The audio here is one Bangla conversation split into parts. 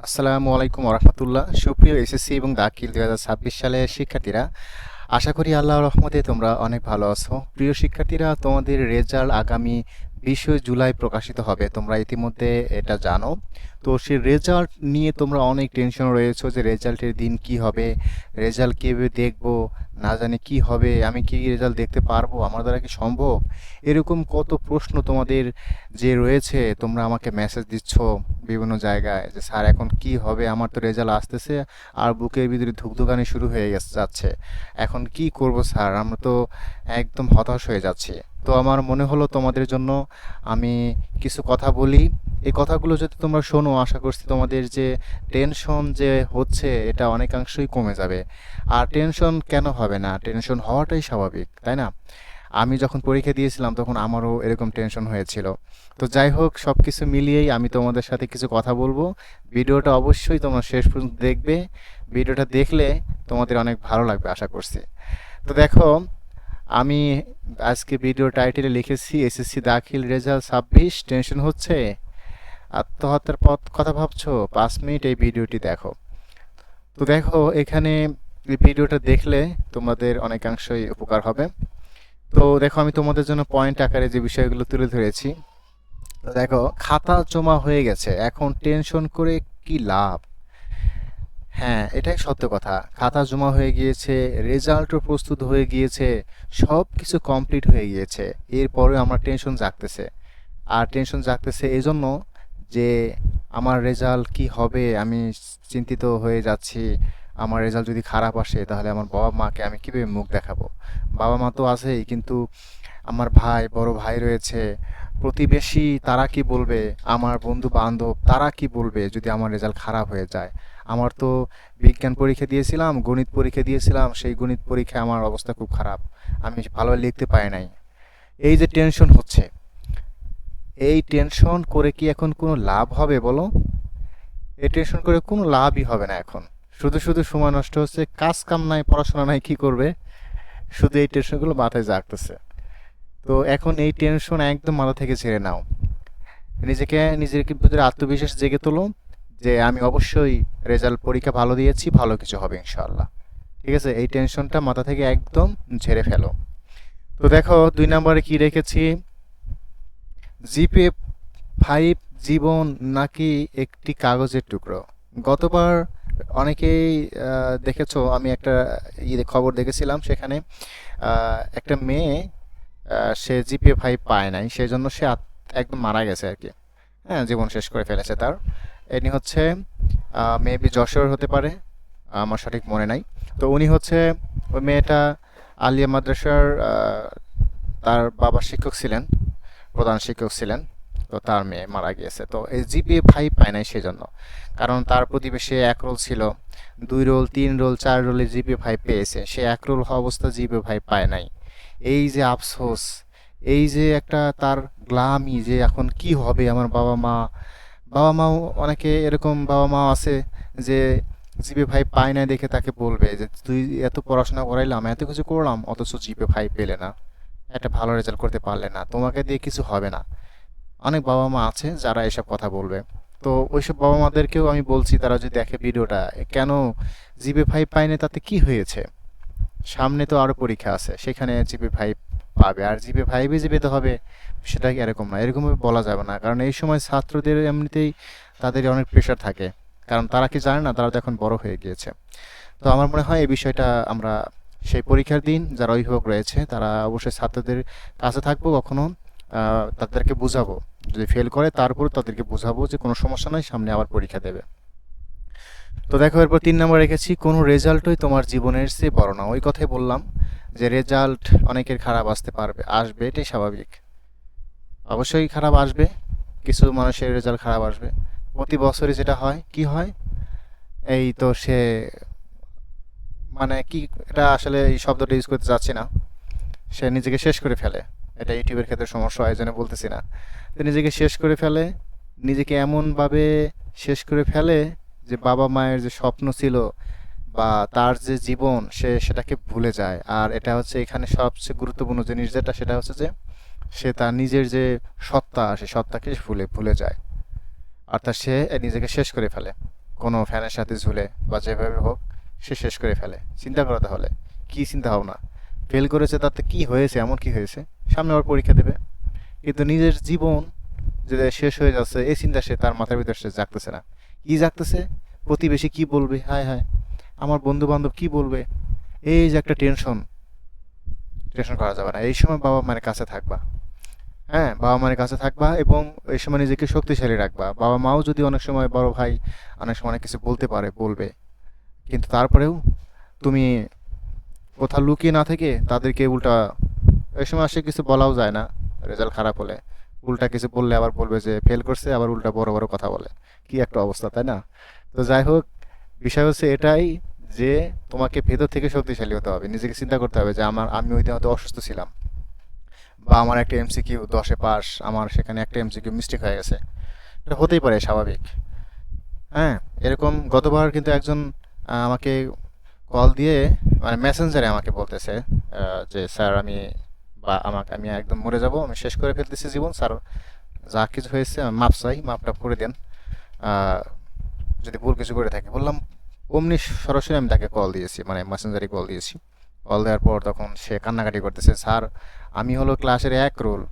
আসসালামু আলাইকুম ওরহমতুল্লাহ। সুপ্রিয় এসএসসি এবং দাখিল 2026 সালের শিক্ষার্থীরা, আশা করি আল্লাহর রহমতে তোমরা অনেক ভালো আছো। প্রিয় শিক্ষার্থীরা, তোমাদের রেজাল্ট আগামী 20 জুলাই প্রকাশিত হবে, তোমরা ইতিমধ্যে এটা জানো। তো সেই রেজাল্ট নিয়ে তোমরা অনেক টেনশন রয়েছো যে রেজাল্টের দিন কি হবে, রেজাল্ট কীভাবে দেখবো, না জানি কি হবে, আমি কি রেজাল্ট দেখতে পারবো, আমার দ্বারা কি সম্ভব, এরকম কত প্রশ্ন তোমাদের যে রয়েছে। তোমরা আমাকে মেসেজ দিচ্ছ বিভিন্ন জায়গায় যে স্যার এখন কি হবে, আমার তো রেজাল্ট আসতেছে আর বুকের ভিতরে ধুকধুকানি শুরু হয়ে যাচ্ছে, এখন কি করব স্যার, আমরা তো একদম হতাশ হয়ে যাচ্ছি। তো আমার মনে হলো তোমাদের জন্য আমি কিছু কথা বলি। এই কথাগুলো যদি তোমরা শোনো, আশা করছি তোমাদের যে টেনশন যে হচ্ছে এটা অনেকাংশই কমে যাবে। আর টেনশন কেন হবে না, টেনশন হওয়াটাই স্বাভাবিক, তাই না? আমি যখন পরীক্ষা দিয়েছিলাম তখন আমারও এরকম টেনশন হয়েছিল। তো যাই হোক, সব কিছু মিলিয়েই আমি তোমাদের সাথে কিছু কথা বলবো। ভিডিওটা অবশ্যই তোমরা শেষ পর্যন্ত দেখবে। ভিডিওটা দেখলে তোমাদের অনেক ভালো লাগবে আশা করছি। তো দেখো, আমি আজকে ভিডিও টাইটেলে লিখেছি এসএসসি দাখিল রেজাল্ট 26 টেনশন হচ্ছে, আত্মহত্যার পথ কথা ভাবছো, 5 মিনিট এই ভিডিওটি দেখো। তো দেখো, এখানে এই ভিডিওটা দেখলে তোমাদের অনেকাংশই উপকার হবে। তো দেখো, আমি তোমাদের জন্য পয়েন্ট আকারে যে বিষয়গুলো তুলে ধরেছি। তো দেখো, খাতা জমা হয়ে গেছে, এখন টেনশন করে কি লাভ? হ্যাঁ, এটাই সত্য কথা। খাতা জমা হয়ে গিয়েছে, রেজাল্টও প্রস্তুত হয়ে গিয়েছে, সব কিছু কমপ্লিট হয়ে গিয়েছে, এরপরে আমার টেনশন জাগতেছে। আর টেনশন জাগতেছে এজন্য যে আমার রেজাল্ট কি হবে, আমি চিন্তিত হয়ে যাচ্ছি। আমার রেজাল্ট যদি খারাপ আসে তাহলে আমার বাবা মাকে আমি কীভাবে মুখ দেখাবো? বাবা মা তো আছেই, কিন্তু আমার ভাই, বড় ভাই রয়েছে, প্রতিবেশী, তারা কি বলবে? আমার বন্ধু বান্ধব তারা কি বলবে যদি আমার রেজাল্ট খারাপ হয়ে যায়? আমার তো বিজ্ঞান পরীক্ষা দিয়েছিলাম, গণিত পরীক্ষা দিয়েছিলাম, সেই গণিত পরীক্ষায় আমার অবস্থা খুব খারাপ, আমি ভালো লিখতে পারি নাই। এই যে টেনশন হচ্ছে, এই টেনশন করে কি এখন কোনো লাভ হবে বলো? এই টেনশন করে কোনো লাভই হবে না এখন। শুধু শুধু সময় নষ্ট হচ্ছে, কাজ কাম নাই, পড়াশোনা নাই, কি করবে? শুধু এই টেনশনগুলো মাথায় জাগতেছে। তো এখন এই টেনশন একদম মাথা থেকে ছেড়ে নাও। নিজের ভিতরে আত্মবিশ্বাস জেগে তোলো যে আমি অবশ্যই রেজাল্ট, পরীক্ষা ভালো দিয়েছি, ভালো কিছু হবে ইনশাআল্লাহ। ঠিক আছে, এই টেনশনটা মাথা থেকে একদম ঝেড়ে ফেলো। তো দেখো, 2 নম্বরে কি রেখেছি, জিপে 5 জীবন নাকি একটি কাগজের টুকরো। গতবার অনেকেই দেখেছো, আমি একটা খবর দেখেছিলাম, সেখানে একটা মেয়ে, সে জিপিএ 5 পায় নাই, সেজন্য সে একদম মারা গেছে আর কি। হ্যাঁ, জীবন শেষ করে ফেলেছে তার। ইনি হচ্ছে মেবি যশোর হতে পারে, আমার সঠিক মনে নাই। তো উনি হচ্ছে, ওই মেয়েটা আলিয়া মাদ্রাসার, তার বাবা শিক্ষক ছিলেন, প্রধান শিক্ষক ছিলেন। তো তার মেয়ে মারা গিয়েছে, তো এই জিপিএ 5 পায় নাই সেজন্য। কারণ তার প্রতিবেশী 1 রোল ছিল, 2 রোল, 3 রোল, 4 রোলে জিপিএ 5 পেয়েছে, সে 1 রোল হওয়া অবস্থা জিপিএ 5 পায় নাই। এই যে আফসোস, এই যে একটা তার গ্লামি, যে এখন কি হবে আমার বাবা মা। বাবা মাও, অনেকে এরকম বাবা মা আছে যে জিপিএ 5 পায় না দেখে তাকে বলবে যে তুই এত পড়াশোনা করাইলাম, এত কিছু করলাম, অথচ জিপিএ 5 পেলে না, একটা ভালো রেজাল্ট করতে পারলে না, তোমাকে দিয়ে কিছু হবে না। অনেক বাবা মা আছে যারা এসব কথা বলবে। তো ওইসব বাবা মাদেরকেও আমি বলছি, তারা যদি দেখে ভিডিওটা, কেন জিপিএ 5 পায়নি তাতে কি হয়েছে? সামনে তো আরও পরীক্ষা আছে, সেখানে জিপিএ 5 পাবে, আর জিপিএ 5ই যে পেতে হবে সেটা কি এরকম না, এরকমভাবে বলা যাবে না। কারণ এই সময় ছাত্রদের এমনিতেই তাদের অনেক প্রেশার থাকে, কারণ তারা কি জানে না, তারা তো এখন বড় হয়ে গিয়েছে। তো আমার মনে হয় এই বিষয়টা আমরা সেই পরীক্ষার দিন যারা অভিভাবক রয়েছে তারা অবশ্যই ছাত্রদের কাছে থাকবো, কখনো তাদেরকে বুঝাবো, যদি ফেল করে তারপর তাদেরকে বুঝাবো যে কোনো সমস্যা নয়, সামনে আবার পরীক্ষা দেবে। তো দেখো, এরপর 3 নম্বর রেখেছি, কোনো রেজাল্টই তোমার জীবনের চেয়ে বড় না। ওই কথাই বললাম যে রেজাল্ট অনেকের খারাপ আসতে পারবে, আসবে, এটাই স্বাভাবিক। অবশ্যই খারাপ আসবে, কিছু মানুষের রেজাল্ট খারাপ আসবে। প্রতি বছরই যেটা হয়, কি হয়, এই তো সে, মানে কি, এটা আসলে এই শব্দটা ইউজ করতে চাচ্ছি না, সে নিজেকে শেষ করে ফেলে। এটা ইউটিউবের ক্ষেত্রে সমস্যা হয়, জন্য বলতেছি না। তো নিজেকে শেষ করে ফেলে, নিজেকে এমনভাবে শেষ করে ফেলে যে বাবা মায়ের যে স্বপ্ন ছিল বা তার যে জীবন, সে সেটাকে ভুলে যায়। আর এটা হচ্ছে এখানে সবচেয়ে গুরুত্বপূর্ণ জিনিস যেটা, সেটা হচ্ছে যে সে তার নিজের যে সত্তা, সে সত্তাকে ভুলে ভুলে যায়, অর্থাৎ সে নিজেকে শেষ করে ফেলে। কোনো ফ্যানের সাথে ঝুলে বা যেভাবে হোক সে শেষ করে ফেলে। চিন্তা করো তাহলে কী চিন্তা ভাবনা। ফেল করেছে তাতে কি হয়েছে, এমন কি হয়েছে, সামনে আবার পরীক্ষা দেবে। কিন্তু নিজের জীবন যে শেষ হয়ে যাচ্ছে এই চিন্তা সে তার মাথার ভিতর সে জাগতেছে না। কি জাগতেছে? প্রতিবেশী কি বলবে, হায় হায় আমার বন্ধু বান্ধব কি বলবে, এই যে একটা টেনশন। টেনশন করা যাবে না, এই সময় বাবা মায়ের কাছে থাকবা। হ্যাঁ, বাবা মায়ের কাছে থাকবা এবং এই সময় নিজেকে শক্তিশালী রাখবা। বাবা মাও যদি অনেক সময়, বড় ভাই অনেক সময় অনেক কিছু বলতে পারে, বলবে, কিন্তু তারপরেও তুমি কোথাও লুকিয়ে না থেকে তাদেরকে উল্টা, এই সময় আসে কিছু বলাও যায় না রেজাল্ট খারাপ হলে। উল্টা কিছু বললে আবার বলবে যে ফেল করছে, আবার উল্টা বড় বড় কথা বলে। কি একটা অবস্থা, তাই না? তো যাই হোক, বিষয় হচ্ছে এটাই যে তোমাকে ভেতর থেকে শক্তিশালী হতে হবে। নিজেকে চিন্তা করতে হবে যে আমি ওই দিন হয়তো অসুস্থ ছিলাম, বা আমার একটা এমসিকিউ 10-এ পাস, আমার সেখানে একটা এমসিকিউ মিস্টেক হয়ে গেছে। এটা হতেই পারে, স্বাভাবিক। হ্যাঁ, এরকম গতবার কিন্তু একজন আমাকে কল দিয়ে, মানে মেসেঞ্জারে আমাকে বলতেছে যে স্যার আমি একদম মরে যাব, আমি শেষ করে ফেলতেছি জীবন স্যার, যা কিছু হয়েছে আমি মাপ চাই, মাপটা করে দেন আহ, যদি ভুল কিছু করে থাকি। বললাম, অমনি সরাসরি আমি তাকে কল দিয়েছি, মানে মেসেঞ্জারে কল দিয়েছি। কল দেওয়ার পর তখন সে কান্নাকাটি করতেছে, স্যার আমি হলো ক্লাসের এক রোল,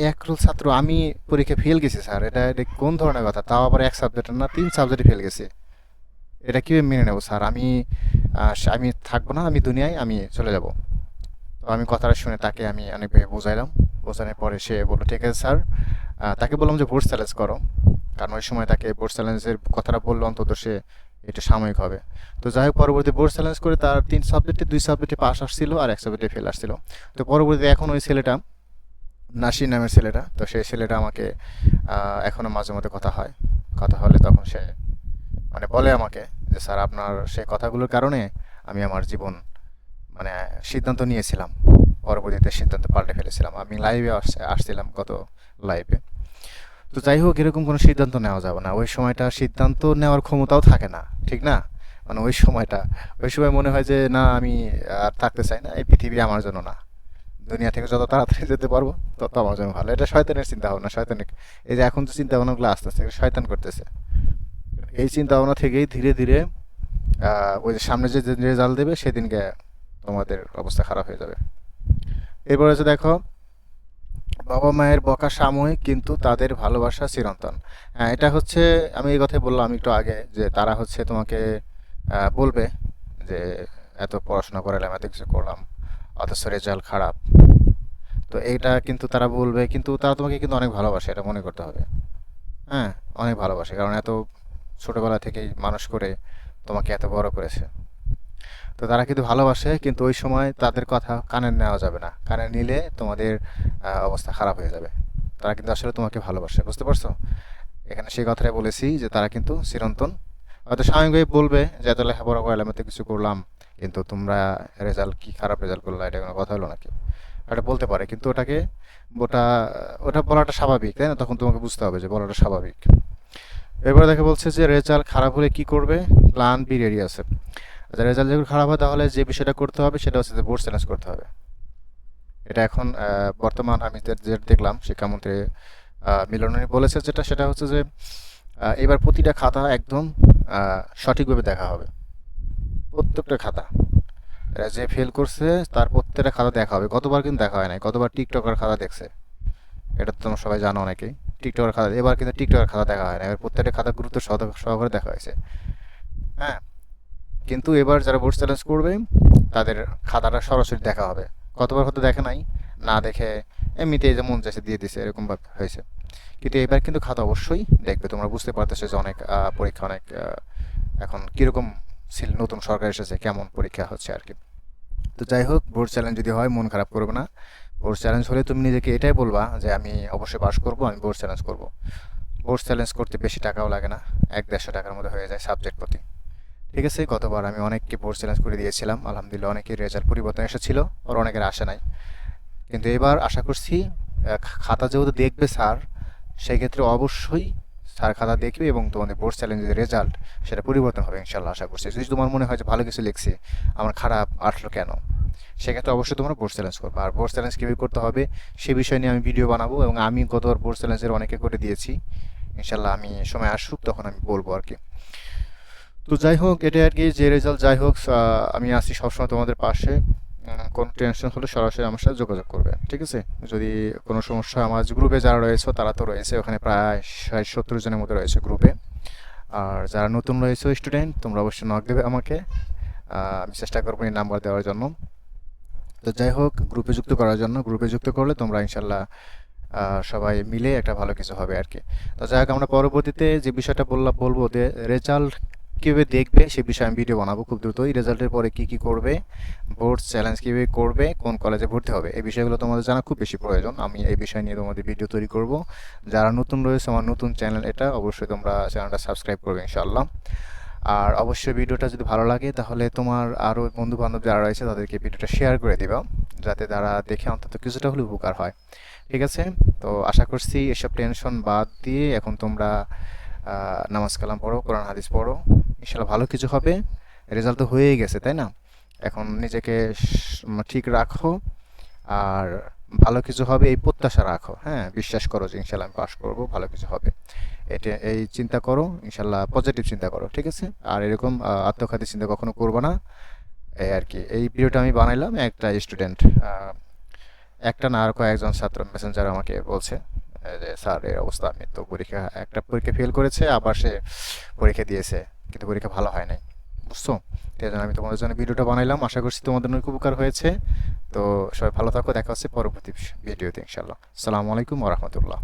এক রোল ছাত্র, আমি পরীক্ষা ফেল গেছি স্যার, এটা কোন ধরনের কথা, তাও আবার এক সাবজেক্টের না 3 সাবজেক্টে ফেল গেছি, এটা কীভাবে মেনে নেবো স্যার, আমি থাকবো না, আমি দুনিয়ায় আমি চলে যাব। তো আমি কথাটা শুনে তাকে আমি অনেকভাবে বোঝাইলাম। বোঝানোর পরে সে বললো ঠিক আছে স্যার। তাকে বললাম যে বোর্ড চ্যালেঞ্জ করো, কারণ ওই সময় তাকে বোর্ড চ্যালেঞ্জের কথাটা বললো, অন্তত সে এটা সাময়িক হবে। তো যাই হোক, পরবর্তী বোর্ড চ্যালেঞ্জ করে তার 3 সাবজেক্টে 2 সাবজেক্টে পাস আসছিল আর এক সাবজেক্টে ফেল আসছিল। তো পরবর্তীতে এখন ওই ছেলেটা, নাসির নামের ছেলেটা, তো সেই ছেলেটা আমাকে এখনও মাঝে মধ্যে কথা হয়। কথা হলে তখন সে মানে বলে আমাকে যে স্যার আপনার সেই কথাগুলোর কারণে আমি আমার জীবন, মানে সিদ্ধান্ত নিয়েছিলাম, পরবর্তীতে সিদ্ধান্ত পাল্টে ফেলেছিলাম। আমি লাইভে আসছিলাম গত লাইভে। তো যাই হোক, এরকম কোনো সিদ্ধান্ত নেওয়া যাবে না, ওই সময়টা সিদ্ধান্ত নেওয়ার ক্ষমতাও থাকে না, ঠিক না? মানে ওই সময় মনে হয় যে না, আমি আর থাকতে চাই না, এই পৃথিবী আমার জন্য না, দুনিয়া থেকে যত তাড়াতাড়ি যেতে পারবো তত আমার জন্য ভালো। এটা শয়তানের চিন্তা ভাবনা, শয়তানের। এই যে এখন যে চিন্তা ভাবনাগুলো আস্তে আস্তে শয়তান করতেছে, এই চিন্তা ভাবনা থেকেই ধীরে ধীরে ওই যে সামনে যে রেজাল্ট দেবে সেদিনকে তোমাদের অবস্থা খারাপ হয়ে যাবে। এরপরে যে দেখো, বাবা মায়ের বকা সাময়িক কিন্তু তাদের ভালোবাসা চিরন্তন। হ্যাঁ, এটা হচ্ছে, আমি এই কথাই বললাম একটু আগে, যে তারা হচ্ছে তোমাকে বলবে যে এত পড়াশোনা করালাম, এত কিছু করলাম, অথচ রেজাল্ট খারাপ। তো এইটা কিন্তু তারা বলবে, কিন্তু তারা তোমাকে কিন্তু অনেক ভালোবাসে, এটা মনে করতে হবে। হ্যাঁ, অনেক ভালোবাসে, কারণ এত ছোটবেলা থেকেই মানুষ করে তোমাকে এত বড় করেছে। তো তারা কিন্তু ভালোবাসে, কিন্তু ওই সময় তাদের কথা কানে নেওয়া যাবে না, কানে নিলে তোমাদের অবস্থা খারাপ হয়ে যাবে। তারা কিন্তু আসলে তোমাকে ভালোবাসে, বুঝতে পারছো? এখানে সেই কথাটাই বলেছি যে তারা কিন্তু চিরন্তন। হয়তো স্বাভাবিকভাবে বলবে যে এত লেখাপড়া করলাম, এত কিছু করলাম, কিন্তু তোমরা রেজাল্ট কি খারাপ রেজাল্ট করলা, এটা কোনো কথা হলো নাকি? এটা বলতে পারে, কিন্তু ওটা ওটা বলাটা স্বাভাবিক, তাই না? তখন তোমাকে বুঝতে হবে যে বলাটা স্বাভাবিক। এরপরে দেখে বলছে যে রেজাল্ট খারাপ হলে কি করবে, প্ল্যান বি রেডি আছে। আচ্ছা, রেজাল্ট যখন খারাপ হয় তাহলে যে বিষয়টা করতে হবে সেটা হচ্ছে যে বোর্ড চ্যালেঞ্জ করতে হবে। এটা এখন বর্তমান আমি যেটা দেখলাম শিক্ষামন্ত্রী মিলন বলেছে, সেটা হচ্ছে যে এবার প্রতিটা খাতা একদম সঠিকভাবে দেখা হবে। প্রত্যেকটা খাতা, যে ফেল করছে তার প্রত্যেকটা খাতা দেখা হবে। গতবার কিন্তু দেখা হয় নাই, গতবার টিকটকের খাতা দেখছে, এটা তো তোমরা সবাই জানো অনেকেই। টিকটকের খাতা, এবার কিন্তু টিকটকের খাতা দেখা হয় না, এবার প্রত্যেকটা খাতা গুরুত্ব সহকারে দেখা হয়েছে। হ্যাঁ, কিন্তু এবার যারা বোর্ড চ্যালেঞ্জ করবে তাদের খাতাটা সরাসরি দেখা হবে। গতবার হয়তো দেখে নাই, না দেখে এমনিতে এই যে মন চাইছে দিয়ে দিছে, এরকম ভাবে হয়েছে। কিন্তু এবার কিন্তু খাতা অবশ্যই দেখবে। তোমরা বুঝতে পারতেছো যে অনেক পরীক্ষা অনেক এখন কীরকম ছিল, নতুন সরকার এসেছে, কেমন পরীক্ষা হচ্ছে আর কি। তো যাই হোক, বোর্ড চ্যালেঞ্জ যদি হয় মন খারাপ করবে না। বোর্ড চ্যালেঞ্জ হলে তুমি নিজেকে এটাই বলবা যে আমি অবশ্যই পাস করবো, আমি বোর্ড চ্যালেঞ্জ করবো। বোর্ড চ্যালেঞ্জ করতে বেশি টাকাও লাগে না, 100-150 টাকার মধ্যে হয়ে যায় সাবজেক্ট প্রতি। ঠিক আছে, গতবার আমি অনেককে বোর্ড চ্যালেঞ্জ করে দিয়েছিলাম, আলহামদুলিল্লাহ অনেকের রেজাল্ট পরিবর্তন এসেছিল, আর অনেকের আসে নাই। কিন্তু এবার আশা করছি খাতা যেহেতু দেখবে স্যার, সেই ক্ষেত্রে অবশ্যই স্যার খাতা দেখবে এবং তোমাদের বোর্ড চ্যালেঞ্জের রেজাল্ট সেটা পরিবর্তন হবে ইনশাল্লাহ, আশা করছি। যদি তোমার মনে হয় যে ভালো কিছু লিখছে, আমার খারাপ আসলো কেন, সেক্ষেত্রে অবশ্যই তোমরা বোর্ড চ্যালেঞ্জ করবে। আর বোর্ড চ্যালেঞ্জ কীভাবে করতে হবে সে বিষয় নিয়ে আমি ভিডিও বানাবো, এবং আমি গতবার বোর্ড চ্যালেঞ্জের অনেকে করে দিয়েছি, ইনশাল্লাহ আমি সময় আসুক তখন আমি বলবো আর কি। তো যাই হোক, এটা আর কি, যে রেজাল্ট যাই হোক, আমি আছি সবসময় তোমাদের পাশে। কোনো টেনশন হলে সরাসরি আমার সাথে যোগাযোগ করবে, ঠিক আছে? যদি কোনো সমস্যা, আমার গ্রুপে যারা রয়েছে তারা তো রয়েছে, ওখানে প্রায় 60-70 জনের মতো রয়েছে গ্রুপে। আর যারা নতুন রয়েছে স্টুডেন্ট, তোমরা অবশ্যই নক দেবে আমাকে। আমি চেষ্টা করবো এই নাম্বার দেওয়ার জন্য। তো যাই হোক, গ্রুপে যুক্ত করার জন্য, গ্রুপে যুক্ত করলে তোমরা ইনশাল্লাহ সবাই মিলে একটা ভালো কিছু হবে আর কি। তো যাই হোক, আমরা পরবর্তীতে যে বিষয়টা বলবো যে রেজাল্ট কীভাবে দেখবে সে বিষয়ে আমি ভিডিও বানাবো খুব দ্রুতই। রেজাল্টের পরে কি কি করবে, বোর্ড চ্যালেঞ্জ কীভাবে করবে, কোন কলেজে ভর্তি হবে, এই বিষয়গুলো তোমাদের জানা খুব বেশি প্রয়োজন। আমি এই বিষয় নিয়ে তোমাদের ভিডিও তৈরি করব। যারা নতুন রয়েছে, আমার নতুন চ্যানেল এটা, অবশ্যই তোমরা চ্যানেলটা সাবস্ক্রাইব করবে ইনশাআল্লাহ। আর অবশ্যই ভিডিওটা যদি ভালো লাগে তাহলে তোমার আরও বন্ধু বান্ধব যারা রয়েছে তাদেরকে ভিডিওটা শেয়ার করে দিবা, যাতে তারা দেখে অন্তত কিছুটা হলেও উপকার হয়। ঠিক আছে? তো আশা করছি এসব টেনশন বাদ দিয়ে এখন তোমরা নামাজ কালাম পড়ো, কোরআন হাদিস পড়ো, ইনশাল্লাহ ভালো কিছু হবে। রেজাল্ট তো হয়েই গেছে, তাই না? এখন নিজেকে ঠিক রাখো, আর ভালো কিছু হবে এই প্রত্যাশা রাখো। হ্যাঁ, বিশ্বাস করো যে ইনশাল্লাহ আমি পাস করবো, ভালো কিছু হবে। এটা এই চিন্তা করো, ইনশাল্লাহ পজিটিভ চিন্তা করো, ঠিক আছে? আর এরকম আত্মঘাতী চিন্তা কখনো করবো না। এই আর কি, এই ভিডিওটা আমি বানাইলাম একটা স্টুডেন্ট, একটা না আর কয়েকজন ছাত্র মেসেঞ্জার আমাকে বলছে যে স্যার এই অবস্থা, আমি তো একটা পরীক্ষা ফেল করেছে, আবার সে পরীক্ষা দিয়েছে, কিন্তু পরীক্ষা ভালো হয় নাই, বুঝছো? তো এই জন্য আমি তোমাদের জন্য ভিডিওটা বানাইলাম, আশা করছি তোমাদের অনেক উপকার হয়েছে। তো সবাই ভালো থাকো, দেখা হচ্ছে পরবর্তী ভিডিওতে ইনশাল্লাহ। আসসালামু আলাইকুম ওয়া রাহমাতুল্লাহ।